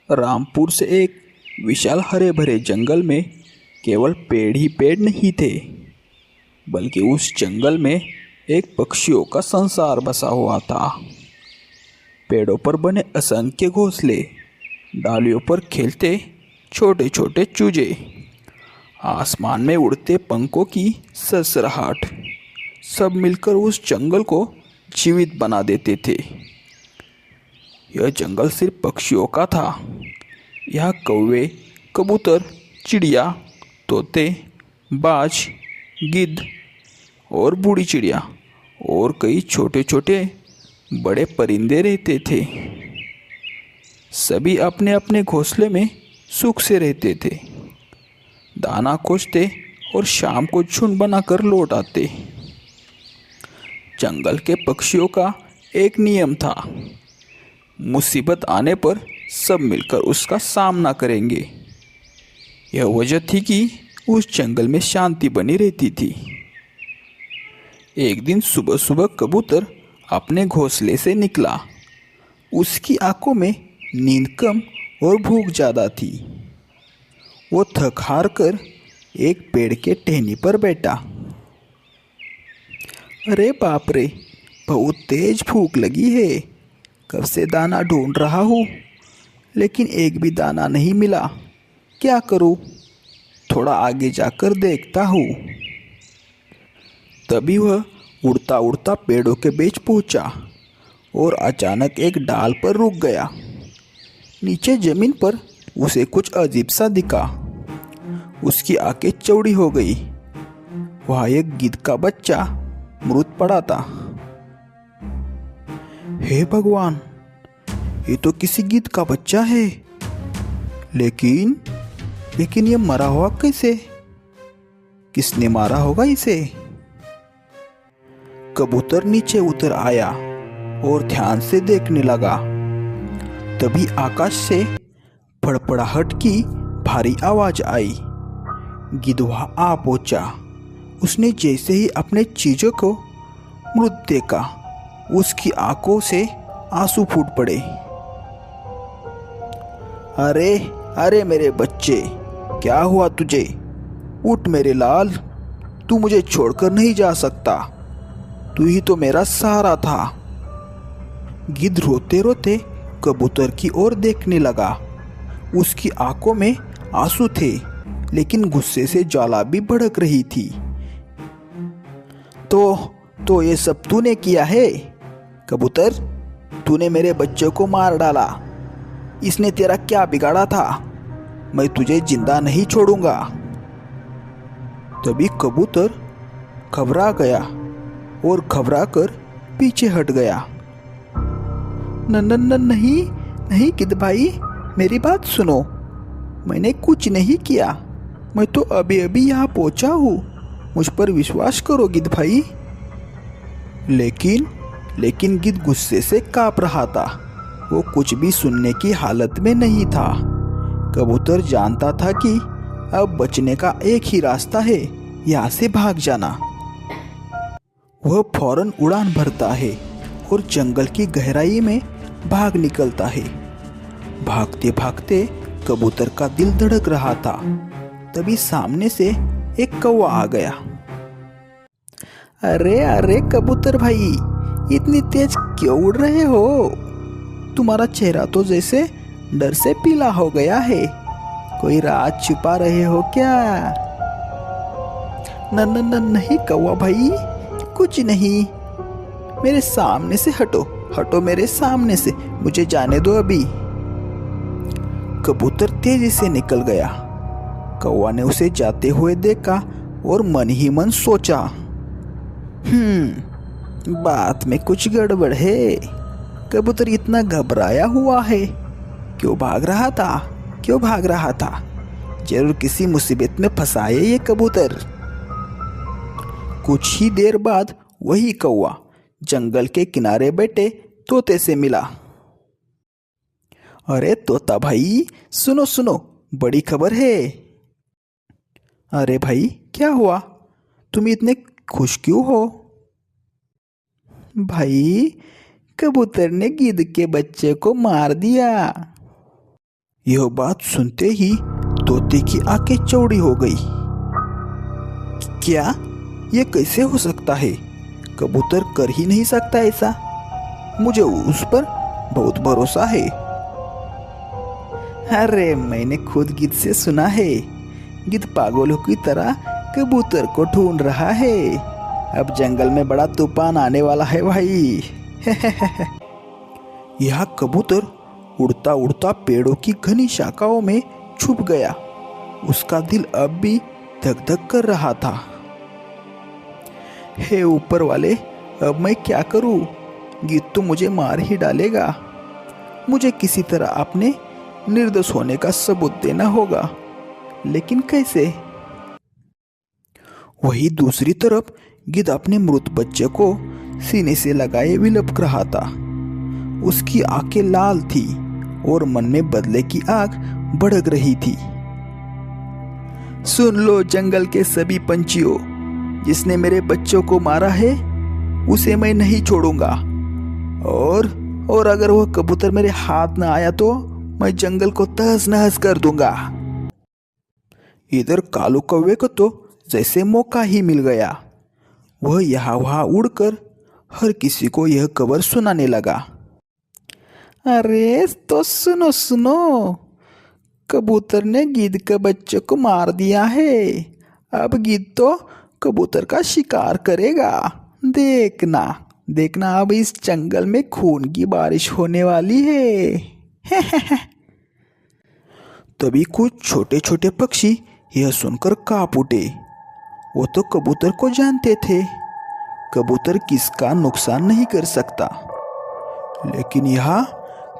रामपुर से एक विशाल हरे भरे जंगल में केवल पेड़ ही पेड़ नहीं थे, बल्कि उस जंगल में एक पक्षियों का संसार बसा हुआ था। पेड़ों पर बने असंख्य घोंसले, डालियों पर खेलते छोटे छोटे चूजे, आसमान में उड़ते पंखों की सरसराहट, सब मिलकर उस जंगल को जीवित बना देते थे। यह जंगल सिर्फ पक्षियों का था। यहाँ कौवे, कबूतर, चिड़िया, तोते, बाज, गिद्ध और बूढ़ी चिड़िया और कई छोटे छोटे बड़े परिंदे रहते थे। सभी अपने अपने घोंसले में सुख से रहते थे, दाना खोजते और शाम को झुंड बनाकर लौट आते। जंगल के पक्षियों का एक नियम था, मुसीबत आने पर सब मिलकर उसका सामना करेंगे। यह वजह थी कि उस जंगल में शांति बनी रहती थी। एक दिन सुबह सुबह कबूतर अपने घोंसले से निकला। उसकी आंखों में नींद कम और भूख ज़्यादा थी। वो थक हार कर एक पेड़ के टहनी पर बैठा। अरे बाप रे, बहुत तेज भूख लगी है। कब से दाना ढूंढ रहा हूँ, लेकिन एक भी दाना नहीं मिला। क्या करूँ? थोड़ा आगे जाकर देखता हूँ। तभी वह उड़ता उड़ता पेड़ों के बीच पहुँचा और अचानक एक डाल पर रुक गया। नीचे जमीन पर उसे कुछ अजीब सा दिखा। उसकी आंखें चौड़ी हो गई। वहाँ एक गिद्ध का बच्चा मृत पड़ा था। हे भगवान, ये तो किसी गिद्ध का बच्चा है। लेकिन ये मरा हुआ कैसे? किसने मारा होगा इसे? कबूतर नीचे उतर आया और ध्यान से देखने लगा। तभी आकाश से फड़फड़ाहट की भारी आवाज आई। गिद्ध वहां आ पहुंचा। उसने जैसे ही अपने चीजों को मृत देखा, उसकी आंखों से आंसू फूट पड़े। अरे अरे मेरे बच्चे, क्या हुआ तुझे? उठ मेरे लाल, तू मुझे छोड़कर नहीं जा सकता। तू ही तो मेरा सहारा था। गिद्ध रोते रोते कबूतर की ओर देखने लगा। उसकी आंखों में आंसू थे, लेकिन गुस्से से ज्वाला भी भड़क रही थी। तो ये सब तूने किया है? कबूतर, तूने मेरे बच्चे को मार डाला। इसने तेरा क्या बिगाड़ा था? मैं तुझे जिंदा नहीं छोड़ूंगा। तभी कबूतर घबरा गया और घबरा कर पीछे हट गया। नहीं गिद्ध भाई, मेरी बात सुनो। मैंने कुछ नहीं किया। मैं तो अभी अभी यहाँ पहुंचा हूँ। मुझ पर विश्वास करो गिद्ध भाई। लेकिन गिद्ध गुस्से से कांप रहा था। वो कुछ भी सुनने की हालत में नहीं था। कबूतर जानता था कि अब बचने का एक ही रास्ता है, यहाँ से भाग जाना। वह फौरन उड़ान भरता है और जंगल की गहराई में भाग निकलता है। भागते भागते कबूतर का दिल धड़क रहा था। तभी सामने से एक कौवा आ गया। अरे अरे कबूतर भाई, इतनी तेज क्यों उड़ रहे हो? तुम्हारा चेहरा तो जैसे डर से पीला हो गया है। कोई राज छुपा रहे हो क्या? नहीं कौवा भाई, कुछ नहीं। मेरे सामने से हटो मेरे सामने से। मुझे जाने दो अभी। कबूतर तेजी से निकल गया। कौवा ने उसे जाते हुए देखा और मन ही मन सोचा, बात में कुछ गड़बड़ है। कबूतर इतना घबराया हुआ है। क्यों भाग रहा था? जरूर किसी मुसीबत में फंसा है ये कबूतर। कुछ ही देर बाद वही कौवा जंगल के किनारे बैठे तोते से मिला। अरे तोता भाई, सुनो, बड़ी खबर है। अरे भाई, क्या हुआ? तुम इतने खुश क्यों हो? भाई, कबूतर ने गिद्ध के बच्चे को मार दिया। यह बात सुनते ही तोते की आंखें चौड़ी हो गई। क्या ये कैसे हो सकता है? कबूतर कर ही नहीं सकता ऐसा। मुझे उस पर बहुत भरोसा है। अरे मैंने खुद गीत से सुना है, गीत पागलों की तरह कबूतर को ढूंढ रहा है। अब जंगल में बड़ा तूफान आने वाला है भाई। यह कबूतर उड़ता उड़ता पेड़ों की घनी शाखाओं में छुप गया। उसका दिल अब भी धक धक कर रहा था। हे ऊपर वाले, अब मैं क्या करूं? गीत तो मुझे मार ही डालेगा। मुझे किसी तरह अपने निर्दोष होने का सबूत देना होगा, लेकिन कैसे? वही दूसरी तरफ गिद्ध अपने मृत बच्चे को सीने से लगाए विलप रहा था। उसकी आंखें लाल थी और मन में बदले की आग भड़क रही थी। सुन लो जंगल के सभी पंछियों, जिसने मेरे बच्चों को मारा है उसे मैं नहीं छोड़ूंगा। और अगर वह कबूतर मेरे हाथ न आया तो मैं जंगल को तहस नहस कर दूंगा। इधर कालू कौवे को तो जैसे मौका ही मिल गया। वह यहाँ वहाँ उड़कर हर किसी को यह खबर सुनाने लगा। अरे तो सुनो सुनो, कबूतर ने गिद्ध के बच्चे को मार दिया है। अब गिद्ध तो कबूतर का शिकार करेगा। देखना देखना, अब इस जंगल में खून की बारिश होने वाली है। तभी कुछ छोटे छोटे पक्षी यह सुनकर कांप उठे। वो तो कबूतर को जानते थे, कबूतर किसका नुकसान नहीं कर सकता। लेकिन यहाँ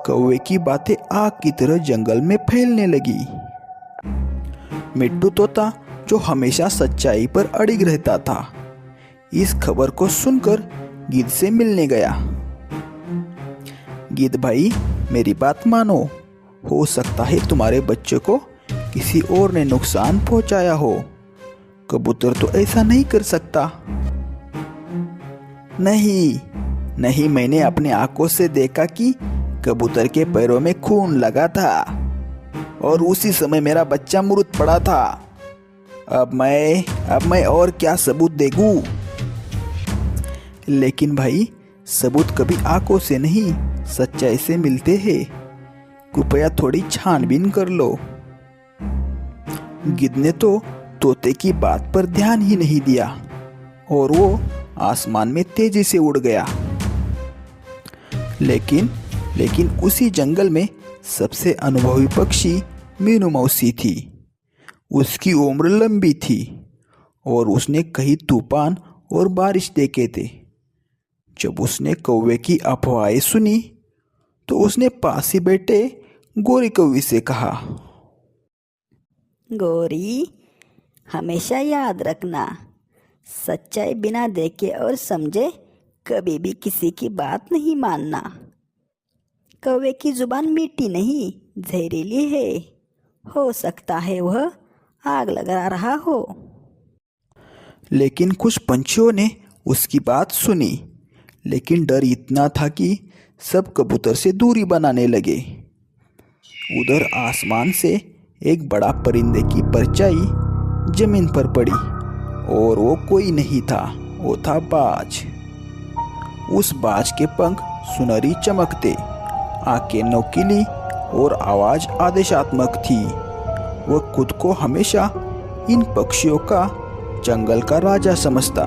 कौवे की बातें आग की तरह जंगल में फैलने लगी। मिट्टू तोता, जो हमेशा सच्चाई पर अड़िग रहता था, इस खबर को सुनकर गिद्ध से मिलने गया। गिद्ध भाई, मेरी बात मानो। हो सकता है तुम्हारे बच्चे को किसी और ने नुकसान पहुंचाया हो। कबूतर तो ऐसा नहीं कर सकता। नहीं, मैंने अपने आंखों से देखा कि कबूतर के पैरों में खून लगा था और उसी समय मेरा बच्चा मृत पड़ा था। अब मैं और क्या सबूत देगूं? लेकिन भाई, सबूत कभी आंखों से नहीं, सच्चाई से मिलते हैं। कृपया थोड़ी छानबीन कर लो। गिद्ध ने तो तोते की बात पर ध्यान ही नहीं दिया और वो आसमान में तेजी से उड़ गया। लेकिन उसी जंगल में सबसे अनुभवी पक्षी मीनू मौसी थी। उसकी उम्र लंबी थी और उसने कई तूफान और बारिश देखे थे। जब उसने कौवे की अफवाहें सुनी तो उसने पास ही बैठे गोरी कौवी से कहा, गोरी, हमेशा याद रखना, सच्चाई बिना देखे और समझे कभी भी किसी की बात नहीं मानना। कौवे की जुबान मीठी नहीं, जहरीली है। हो सकता है वह आग लगा रहा हो। लेकिन कुछ पंछियों ने उसकी बात सुनी, लेकिन डर इतना था कि सब कबूतर से दूरी बनाने लगे। उधर आसमान से एक बड़ा परिंदे की परछाई जमीन पर पड़ी और वो कोई नहीं था, वो था बाज। उस बाज के पंख सुनहरी चमकते, आंखें नोकीली और आवाज आदेशात्मक थी। वह खुद को हमेशा इन पक्षियों का जंगल का राजा समझता।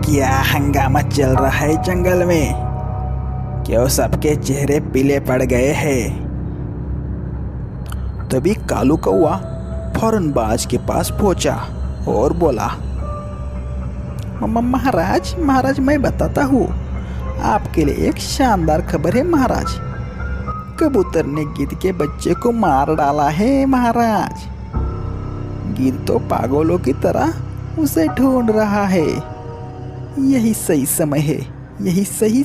क्या हंगामा चल रहा है जंगल में? क्यों सबके चेहरे पीले पड़ गए हैं? तभी कालू कौवा फौरन बाज के पास पहुंचा और बोला, महाराज, मैं बताता हूँ, आपके लिए एक शानदार खबर है महाराज। कबूतर ने गिद्ध के बच्चे को मार डाला है महाराज। गिद्ध तो पागलों की तरह उसे ढूंढ रहा है। यही सही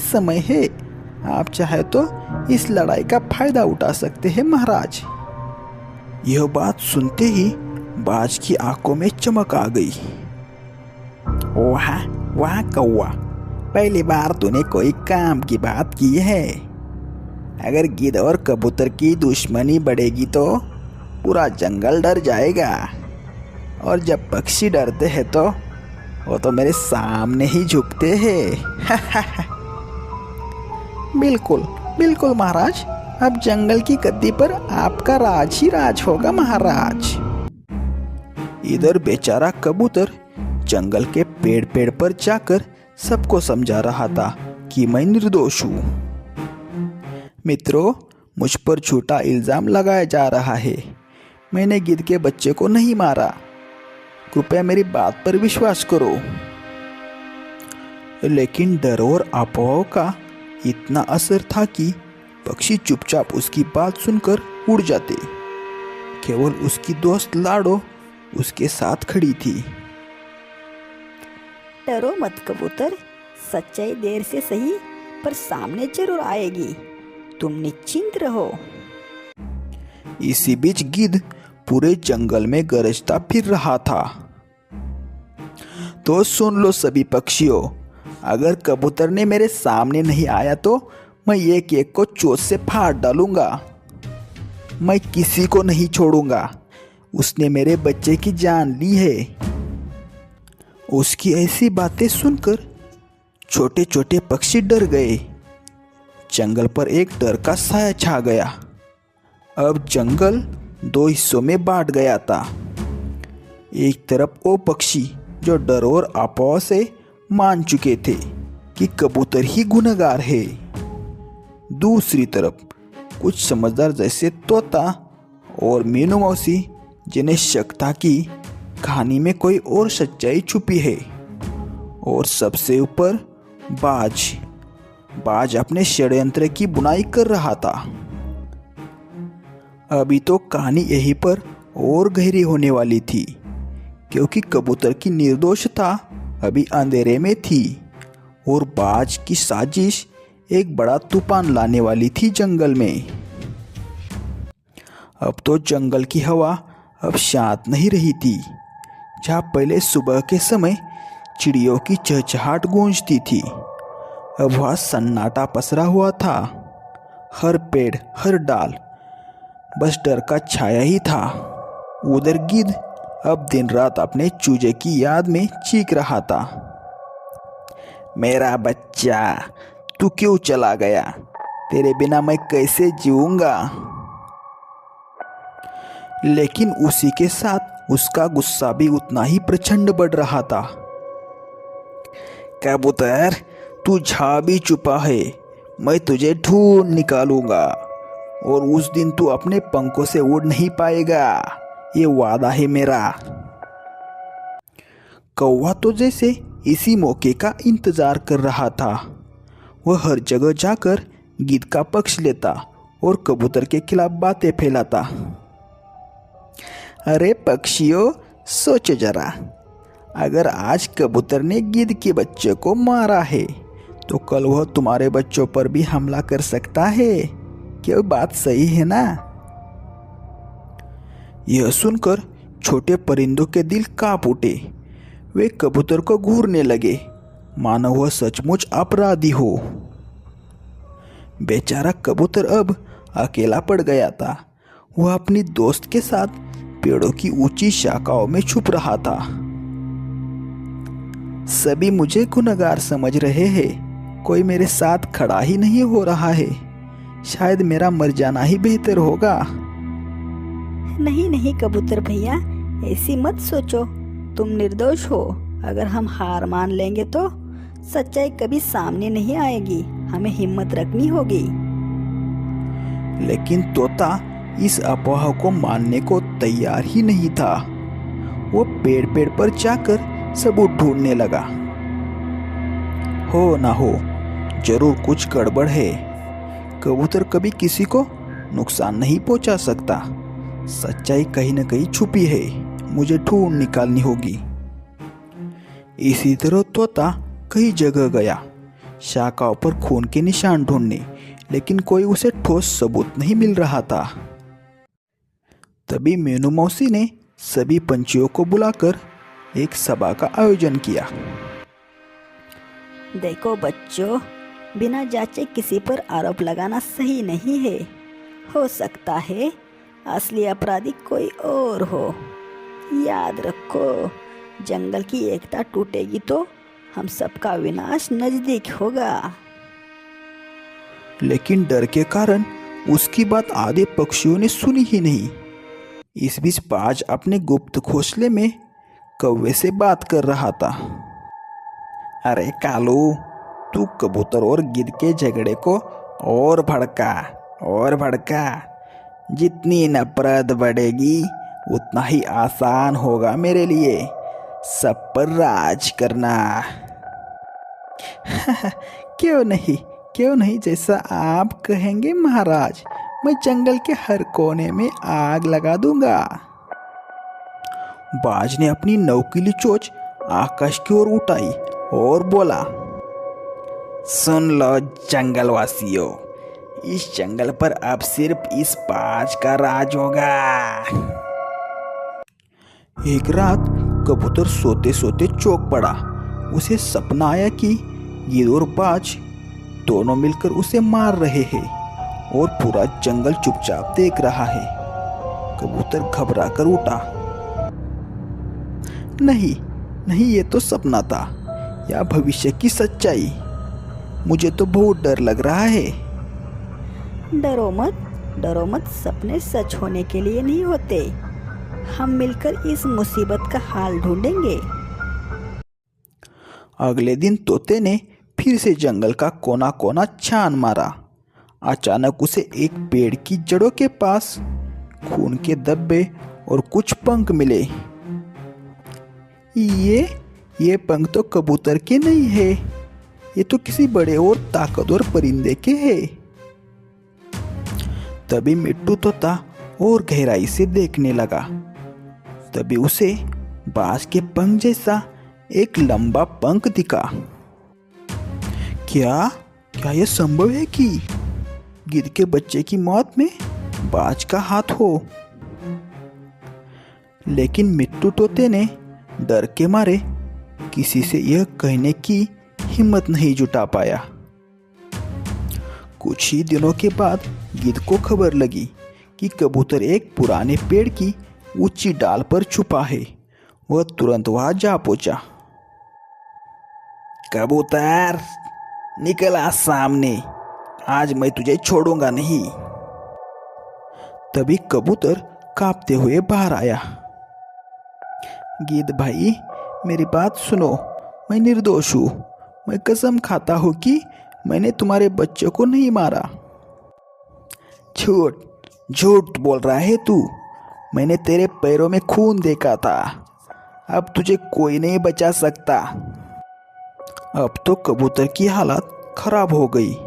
समय है। आप चाहे तो इस लड़ाई का फायदा उठा सकते हैं महाराज। यह बात सुनते ही बाज की आंखों में चमक आ गई। वाह कौवा, पहली बार तूने कोई काम की बात की है। अगर गिद्ध और कबूतर की दुश्मनी बढ़ेगी तो पूरा जंगल डर जाएगा, और जब पक्षी डरते हैं तो वो तो मेरे सामने ही झुकते हैं। बिल्कुल बिल्कुल महाराज, अब जंगल की गद्दी पर आपका राज ही राज होगा महाराज। इधर बेचारा कबूतर जंगल के पेड़ पेड़ पर जाकर सबको समझा रहा था कि मैं निर्दोष हूँ। मित्रों, मुझ पर झूठा इल्जाम लगाया जा रहा है। मैंने गिद्ध के बच्चे को नहीं मारा, कृपया मेरी बात पर विश्वास करो। लेकिन डर और अफवाहों का इतना असर था कि पक्षी चुपचाप उसकी बात सुनकर उड़ जाते। केवल उसकी दोस्त लाडो उसके साथ खड़ी थी। डरो मत कबूतर, सच्चाई देर से सही पर सामने जरूर आएगी, तुम निश्चिंत रहो। इसी बीच गिद्ध पूरे जंगल में गरजता फिर रहा था। तो सुन लो सभी पक्षियों, अगर कबूतर ने मेरे सामने नहीं आया तो मैं एक एक को चोट से फाड़ डालूंगा। मैं किसी को नहीं छोड़ूंगा। उसने मेरे बच्चे की जान ली है। उसकी ऐसी बातें सुनकर छोटे छोटे पक्षी डर गए। जंगल पर एक डर का साया छा गया। अब जंगल दो हिस्सों में बांट गया था। एक तरफ वो पक्षी जो डर और अफवाह से मान चुके थे कि कबूतर ही गुनहगार है। दूसरी तरफ कुछ समझदार जैसे तोता और मीनू मौसी, जिन्हें शक था कि कहानी में कोई और सच्चाई छुपी है। और सबसे ऊपर बाज अपने षड्यंत्र की बुनाई कर रहा था। अभी तो कहानी यहीं पर और गहरी होने वाली थी, क्योंकि कबूतर की निर्दोषता अभी अंधेरे में थी और बाज की साजिश एक बड़ा तूफान लाने वाली थी जंगल में। अब तो जंगल की हवा अब शांत नहीं रही थी। जहाँ पहले सुबह के समय चिड़ियों की चहचहाट गूंजती थी, अब वहाँ सन्नाटा पसरा हुआ था। हर पेड़, हर डाल बस डर का छाया ही था। उधर गिद्ध अब दिन रात अपने चूजे की याद में चीख रहा था, मेरा बच्चा, तू क्यों चला गया? तेरे बिना मैं कैसे जीऊंगा? लेकिन उसी के साथ उसका गुस्सा भी उतना ही प्रचंड बढ़ रहा था। कबूतर, तू झा भी छुपा है, मैं तुझे ढूंढ निकालूंगा और उस दिन तू अपने पंखों से उड़ नहीं पाएगा, ये वादा है मेरा। कौवा तो जैसे इसी मौके का इंतजार कर रहा था। वह हर जगह जाकर गिद्ध का पक्ष लेता और कबूतर के खिलाफ बातें फैलाता। अरे पक्षियों, सोचो जरा, अगर आज कबूतर ने गिद्ध के बच्चे को मारा है तो कल वह तुम्हारे बच्चों पर भी हमला कर सकता है। क्या बात सही है ना? यह सुनकर छोटे परिंदों के दिल कांप उठे। वे कबूतर को घूरने लगे, मानो वह सचमुच अपराधी हो। बेचारा कबूतर अब अकेला पड़ गया था। वह अपनी दोस्त के साथ पेड़ों की ऊंची शाखाओं में छुप रहा था। सभी मुझे गुनहगार समझ रहे हैं, कोई मेरे साथ खड़ा ही नहीं हो रहा है। शायद मेरा मर जाना ही बेहतर होगा। नहीं नहीं कबूतर भैया, ऐसी मत सोचो, तुम निर्दोष हो। अगर हम हार मान लेंगे तो सच्चाई कभी सामने नहीं आएगी, हमें हिम्मत रखनी होगी। लेकिन तोता इस अफवाह को मानने को तैयार ही नहीं था। वो पेड़ पेड़ पर जाकर सबूत ढूंढने लगा। हो ना हो, जरूर कुछ गड़बड़ है। कबूतर कभी किसी को नुकसान नहीं पहुंचा सकता। सच्चाई कहीं न कहीं छुपी है, मुझे ढूंढ निकालनी होगी। इसी तरह तोता कई जगह गया, शाखाओं पर खून के निशान ढूंढने, लेकिन कोई उसे ठोस सबूत नहीं मिल रहा था। तभी मीनू मौसी ने सभी पंछियों को बुलाकर एक सभा का आयोजन किया। देखो बच्चों, बिना जांचे किसी पर आरोप लगाना सही नहीं है। हो सकता है असली अपराधी कोई और हो। याद रखो, जंगल की एकता टूटेगी तो हम सबका विनाश नजदीक होगा। लेकिन डर के कारण उसकी बात आधे पक्षियों ने सुनी ही नहीं। इस बीच बाज अपने गुप्त घोंसले में कौवे से बात कर रहा था। अरे कालू, तू कबूतर और गिद्ध के झगड़े को और भड़का। जितनी नफरत बढ़ेगी उतना ही आसान होगा मेरे लिए सब पर राज करना। क्यों नहीं, जैसा आप कहेंगे महाराज। मैं जंगल के हर कोने में आग लगा दूंगा। बाज ने अपनी नौकीली चोंच आकाश की ओर उठाई और बोला, सुन लो जंगलवासियों, इस जंगल पर अब सिर्फ इस बाज का राज होगा। एक रात कबूतर सोते सोते चौंक पड़ा। उसे सपना आया कि गिद्ध और बाज दोनों मिलकर उसे मार रहे हैं और पूरा जंगल चुपचाप देख रहा है। कबूतर घबरा कर उठा। नहीं, ये तो सपना था या भविष्य की सच्चाई। मुझे तो बहुत डर लग रहा है। डरो मत, सपने सच होने के लिए नहीं होते। हम मिलकर इस मुसीबत का हाल ढूंढेंगे। अगले दिन तोते ने फिर से जंगल का कोना कोना छान मारा। अचानक उसे एक पेड़ की जड़ों के पास खून के धब्बे और कुछ पंख मिले। ये पंख तो कबूतर के नहीं है, ये तो किसी बड़े और ताकतवर परिंदे के हैं। तभी मिट्टू तोता और गहराई से देखने लगा। तभी उसे बाज के पंख जैसा एक लंबा पंख दिखा। क्या यह संभव है कि गिद्ध के बच्चे की मौत में बाज का हाथ हो? लेकिन मिट्टू तोते ने डर के मारे किसी से यह कहने की हिम्मत नहीं जुटा पाया। कुछ ही दिनों के बाद गिद्ध को खबर लगी कि कबूतर एक पुराने पेड़ की ऊंची डाल पर छुपा है। वह तुरंत वहां जा पहुंचा। कबूतर, निकल आ सामने, आज मैं तुझे छोड़ूंगा नहीं। तभी कबूतर कांपते हुए बाहर आया। गिद्ध भाई, मेरी बात सुनो, मैं निर्दोष हूँ। मैं कसम खाता हूँ कि मैंने तुम्हारे बच्चों को नहीं मारा। झूठ बोल रहा है तू। मैंने तेरे पैरों में खून देखा था। अब तुझे कोई नहीं बचा सकता। अब तो कबूतर की हालत खराब हो गई।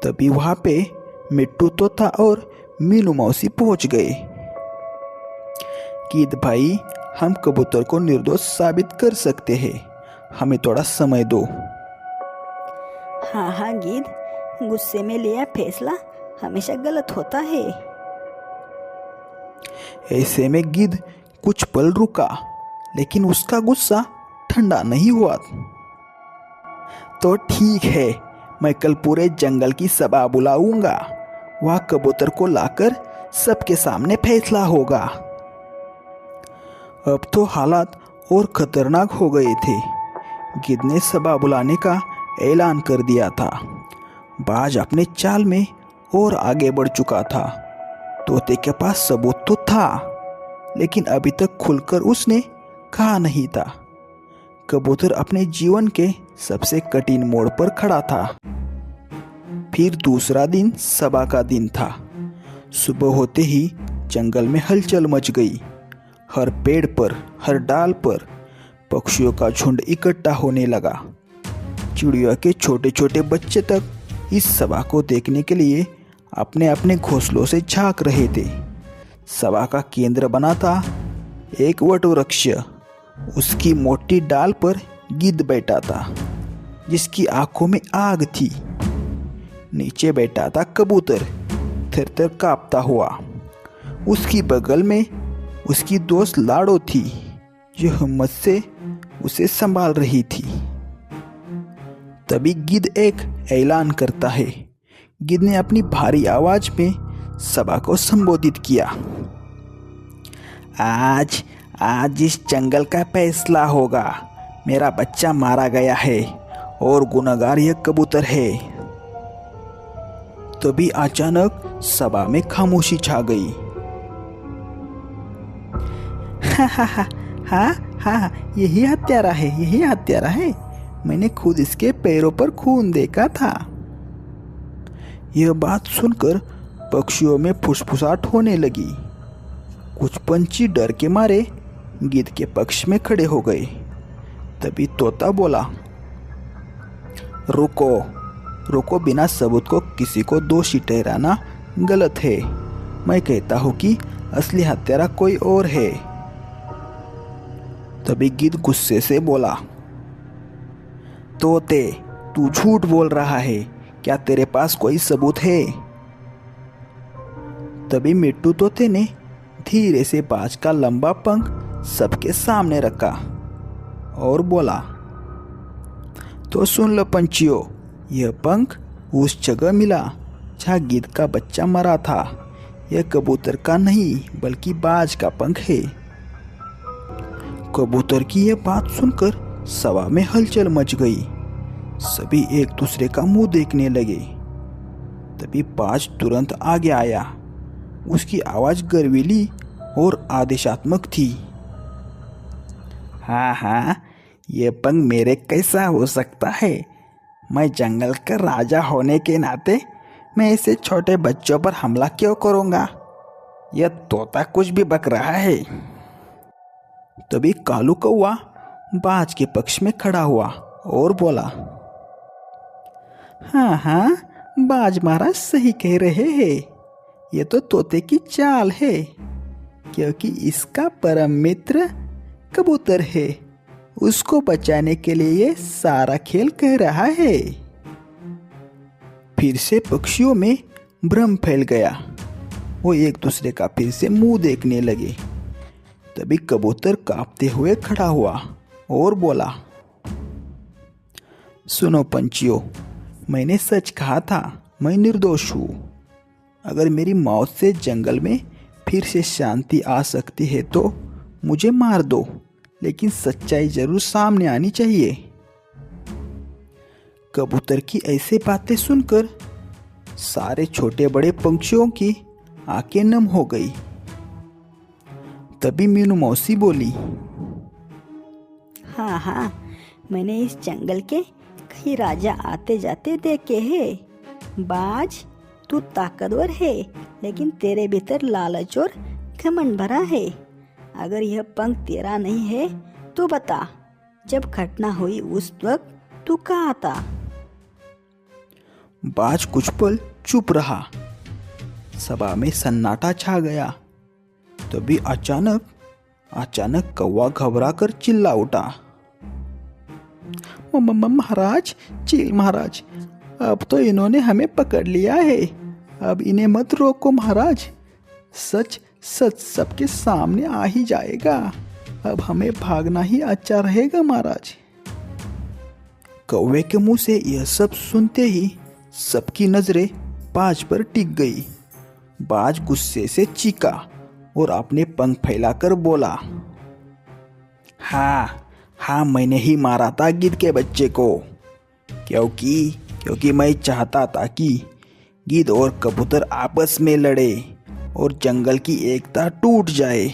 तभी वहां पे मिट्टू तोता और मीनू मौसी पहुंच गए। गिद्ध भाई, हम कबूतर को निर्दोष साबित कर सकते हैं, हमें थोड़ा समय दो। हाँ गिद्ध, गुस्से में लिया फैसला हमेशा गलत होता है। ऐसे में गिद्ध कुछ पल रुका, लेकिन उसका गुस्सा ठंडा नहीं हुआ। तो ठीक है, मैं कल पूरे जंगल की सभा बुलाऊंगा। वहां कबूतर को लाकर सबके सामने फैसला होगा। अब तो हालात और खतरनाक हो गए थे। गिद्ध ने सभा बुलाने का ऐलान कर दिया था। बाज अपने चाल में और आगे बढ़ चुका था। तोते के पास सबूत तो था, लेकिन अभी तक खुलकर उसने कहा नहीं था। कबूतर अपने जीवन के सबसे कठिन मोड़ पर खड़ा था। फिर दूसरा दिन सभा का दिन था। सुबह होते ही जंगल में हलचल मच गई। हर पेड़ पर, हर डाल पर पक्षियों का झुंड इकट्ठा होने लगा। चिड़िया के छोटे छोटे बच्चे तक इस सभा को देखने के लिए अपने अपने घोंसलों से झांक रहे थे। सभा का केंद्र बना था एक वटवृक्ष। उसकी मोटी डाल पर गिद्ध बैठा था, जिसकी आंखों में आग थी। नीचे बैठा था कबूतर, थर-थर कांपता हुआ। उसकी बगल में उसकी दोस्त लाडो थी, जो हिम्मत से उसे संभाल रही थी। तभी गिद्ध एक ऐलान करता है। गिद्ध ने अपनी भारी आवाज में सभा को संबोधित किया। आज आज इस जंगल का फैसला होगा। मेरा बच्चा मारा गया है और गुनहगार यह कबूतर है। तभी अचानक सभा में खामोशी छा गई। हाँ, यही हत्यारा है, यही हत्यारा है। मैंने खुद इसके पैरों पर खून देखा था। यह बात सुनकर पक्षियों में फुसफुसाहट होने लगी। कुछ पंछी डर के मारे गिद्ध के पक्ष में खड़े हो गए। तभी तोता बोला, रुको रुको, बिना सबूत को किसी को दोषी ठहराना गलत है। मैं कहता हूं कि असली हत्यारा कोई और है। तभी गिद्ध गुस्से से बोला, तोते, तू झूठ बोल रहा है। क्या तेरे पास कोई सबूत है? तभी मिट्टू तोते ने धीरे से बाज का लंबा पंख सबके सामने रखा और बोला, तो सुन लो पंछियों, यह पंख उस जगह मिला जहाँ गिद्ध का बच्चा मरा था। यह कबूतर का नहीं बल्कि बाज का पंख है। कबूतर की यह बात सुनकर सभा में हलचल मच गई। सभी एक दूसरे का मुंह देखने लगे। तभी बाज तुरंत आगे आया। उसकी आवाज गर्वीली और आदेशात्मक थी। हाँ, ये पंख मेरे कैसा हो सकता है? मैं जंगल का राजा होने के नाते मैं ऐसे छोटे बच्चों पर हमला क्यों करूँगा? यह तोता कुछ भी बक रहा है। तभी कालू कौवा बाज के पक्ष में खड़ा हुआ और बोला, हाँ, बाज महाराज सही कह रहे हैं। ये तो तोते की चाल है, क्योंकि इसका परम मित्र कबूतर है। उसको बचाने के लिए ये सारा खेल कह रहा है। फिर से पक्षियों में भ्रम फैल गया। वो एक दूसरे का फिर से मुंह देखने लगे। तभी कबूतर कांपते हुए खड़ा हुआ और बोला, सुनो पंछियों, मैंने सच कहा था। मैं निर्दोष हूँ। अगर मेरी मौत से जंगल में फिर से शांति आ सकती है तो मुझे मार दो, लेकिन सच्चाई जरूर सामने आनी चाहिए। कबूतर की ऐसी बातें सुनकर सारे छोटे बड़े पंछियों की आंखें नम हो गई। तभी मीनू मौसी बोली, हाँ, मैंने इस जंगल के कई राजा आते जाते देखे हैं। बाज, तू ताकतवर है, लेकिन तेरे भीतर लालच और घमंड भरा है। अगर यह पंख तेरा नहीं है तो बता, जब घटना हुई उस वक्त तू कहाँ था? बाज कुछ पल चुप रहा। सभा में सन्नाटा छा गया। तभी अचानक कौवा घबरा कर चिल्ला उठा, महाराज, चील महाराज, अब तो इन्होंने हमें पकड़ लिया है। अब इन्हें मत रोको महाराज। सच सबके सामने आ ही जाएगा। अब हमें भागना ही अच्छा रहेगा महाराज। कौवे के मुंह से यह सब सुनते ही सबकी नजरें बाज पर टिक गई। बाज गुस्से से चीखा और अपने पंख फैलाकर बोला, हाँ, मैंने ही मारा था गिद्ध के बच्चे को, क्योंकि मैं चाहता था कि गिद्ध और कबूतर आपस में लड़े और जंगल की एकता टूट जाए।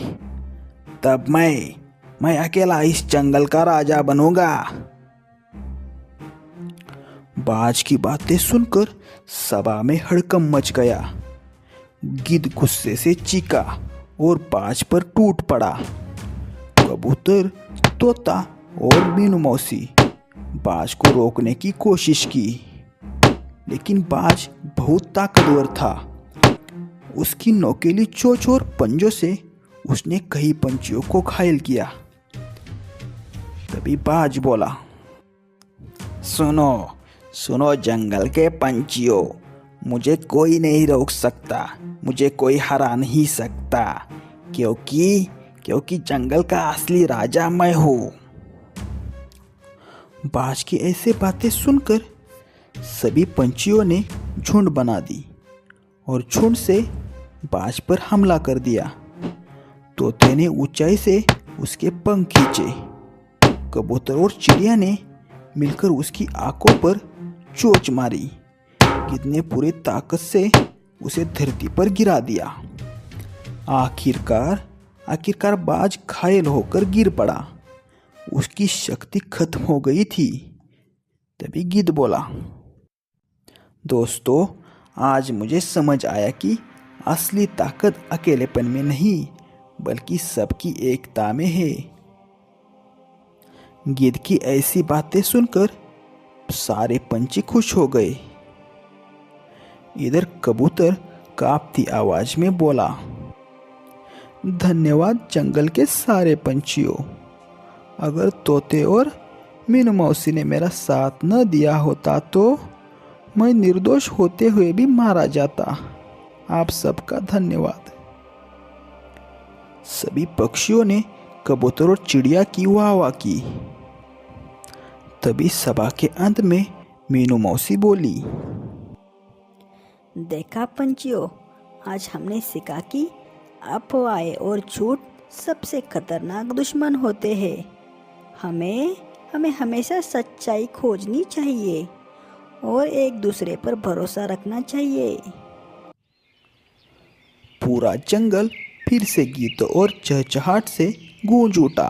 तब मैं अकेला इस जंगल का राजा बनूंगा। बाज की बातें सुनकर सभा में हड़कंप मच गया। गिद्ध गुस्से से चीखा और बाज पर टूट पड़ा। कबूतर, तोता और मीनू मौसी बाज को रोकने की कोशिश की, लेकिन बाज बहुत ताकतवर था। उसकी नोकीली चोंच और पंजों से उसने कई पंछियों को घायल किया। तभी बाज बोला, सुनो जंगल के पंछियों, मुझे कोई नहीं रोक सकता, मुझे कोई हरा नहीं सकता, क्योंकि जंगल का असली राजा मैं हूँ। बाज की ऐसे बातें सुनकर सभी पंछियों ने झुंड बना दी और झुंड से बाज पर हमला कर दिया। तोते ने ऊंचाई से उसके पंख खींचे। कबूतर और चिड़िया ने मिलकर उसकी आंखों पर चोंच मारी। गिद्ध ने पूरी ताकत से उसे धरती पर गिरा दिया। आखिरकार बाज घायल होकर गिर पड़ा। उसकी शक्ति खत्म हो गई थी। तभी गिद्ध बोला, दोस्तों, आज मुझे समझ आया कि असली ताकत अकेलेपन में नहीं बल्कि सबकी एकता में है। गिद्ध की ऐसी बातें सुनकर सारे पंछी खुश हो गए। इधर कबूतर कांपती आवाज में बोला, धन्यवाद जंगल के सारे पंछियों। अगर तोते और मीनू मौसी ने मेरा साथ न दिया होता तो मैं निर्दोष होते हुए भी मारा जाता। आप सबका धन्यवाद। सभी पक्षियों ने कबूतर और चिड़िया की वाह की। तभी सभा के अंत में मीनू मौसी बोली, देखा पंछियों, आज हमने सीखा कि अफवाहें और झूठ सबसे खतरनाक दुश्मन होते हैं। हमें हमेशा सच्चाई खोजनी चाहिए और एक दूसरे पर भरोसा रखना चाहिए। पूरा जंगल फिर से गीतों और चहचहाट से गूंज उठा।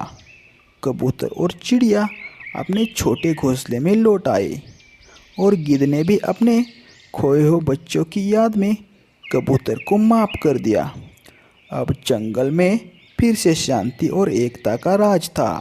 कबूतर और चिड़िया अपने छोटे घोंसले में लौट आए और गिद्ध ने भी अपने खोए हुए बच्चों की याद में कबूतर को माफ कर दिया। अब जंगल में फिर से शांति और एकता का राज था।